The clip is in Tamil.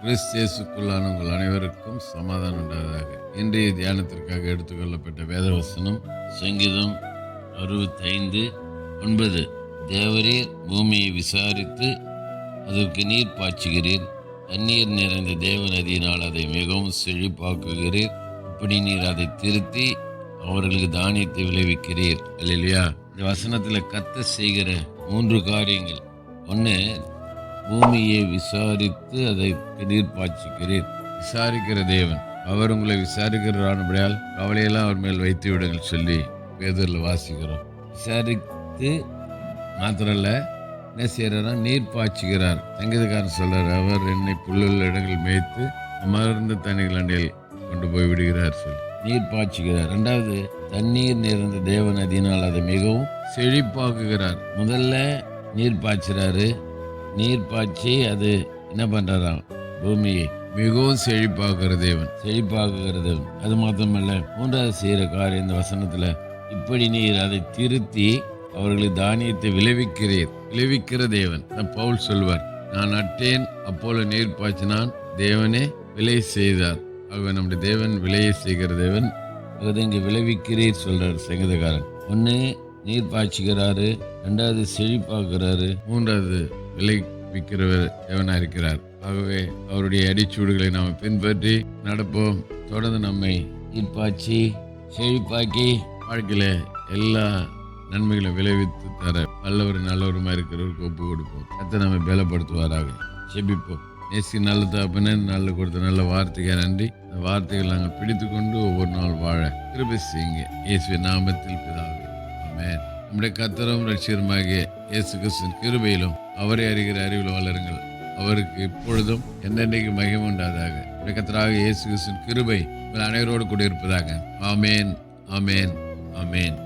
கிறிஸ்தியேசுக்குள்ளான உங்கள் அனைவருக்கும் சமாதானம் உண்டாவதாக. இன்றைய தியானத்திற்காக எடுத்துக்கொள்ளப்பட்ட வேதவசனம் சங்கீதம் 65:9. தேவரீர் பூமியை விசாரித்து அதற்கு நீர் பாய்ச்சுகிறீர், தண்ணீர் நிறைந்த தேவ நதியினால் அதை மிகவும் செழிப்பாக்குகிறீர். இப்படி நீர் அதை திருத்தி அவர்களுக்கு தானியத்தை விளைவிக்கிறீர். அல்லேலூயா. இந்த வசனத்தில் கர்த்தர் செய்கிற 3 காரியங்கள். ஒன்று, பூமியை விசாரித்து அதை நீர் பாய்ச்சுகிறீர். விசாரிக்கிற தேவன், அவர் உங்களை விசாரிக்கிறான்படியால் கவலையெல்லாம் அவர் மேல் வைத்து விடுங்கள் சொல்லி வேதத்தில் வாசிக்கிறோம். விசாரித்து மாத்திரல்ல, என்ன செய்யறாரா, நீர் பாய்ச்சுகிறார். சங்கீதக்காரன் சொல்றார், அவர் என்னை புல்லுள்ள இடங்கள் மேய்த்து அமர்ந்த தண்ணீர்கள் அண்டையில் கொண்டு போய் விடுகிறார் சொல்லி நீர் பாய்ச்சுகிறார். 2வது, தண்ணீர் நிறைந்த தேவ நதியினால் அதை மிகவும் செழிப்பாக்குகிறார். முதல்ல நீர் பாய்ச்சுறாரு. நீர் பாய்ச்சி அது என்ன பண்றாராம், பூமியை மிகவும் செழிப்பாக்குகிற தேவன். அது மாத்திரமல்ல, 3வது செய்கிற காரியம் இந்த வசனத்துல, இப்படி நீர் அதை திருத்தி அவர்களுக்கு தானியத்தை விளைவிக்கிற தேவன். பவுல் சொல்வார், நான் நட்டேன், அப்போல நீர் பாய்ச்சினான், தேவனே விளை செய்தார். ஆகவே நம்முடைய தேவன் விளையை செய்கிற தேவன். அது இங்கே விளைவிக்கிறீர் சொல்றார் சங்கீதக்காரன். 1, நீர் பாய்ச்சுகிறாரு. 2வது, செழிப்பாக்குறாரு. 3வது, விளைவிக்கிறவர் தேவனாக இருக்கிறார். ஆகவே அவருடைய அடிச்சூடுகளை நாம் பின்பற்றி நடப்போம். தொடர்ந்து நம்மை நீர் பாய்ச்சி செழிப்பாக்கி வாழ்க்கையில எல்லா நன்மைகளை விளைவித்து தர நல்லவருமா இருக்கிறவருக்கு ஒப்பு கொடுப்போம். கர்த்தர் நம்மை பலப்படுத்துவாராக. செபிப்போம். நேசி நல்ல தகப்பனே, நல்ல கொடுத்த நல்ல வார்த்தைக்கு நன்றி. அந்த வார்த்தைகள் நாங்கள் பிடித்து கொண்டு ஒவ்வொரு நாள் வாழ கிருபை செய்யுங்க. இயேசுவின் நாமத்தில் பிதாவே, ஆமென். நம்முடைய கர்த்தரும் ரட்சகருமாகிய இயேசு கிறிஸ்துவின் கிருபையிலும் அவரை அறிகிற அறிவில் வளருங்கள். அவருக்கு இப்பொழுதும் என்னென்னைக்கு மகிமை உண்டாதாக. நம்முடைய கர்த்தராகிய இயேசு கிறிஸ்துவின் கிருபை உங்கள் அனைவரோடு கூட இருப்பதாக. ஆமென், ஆமென், ஆமென்.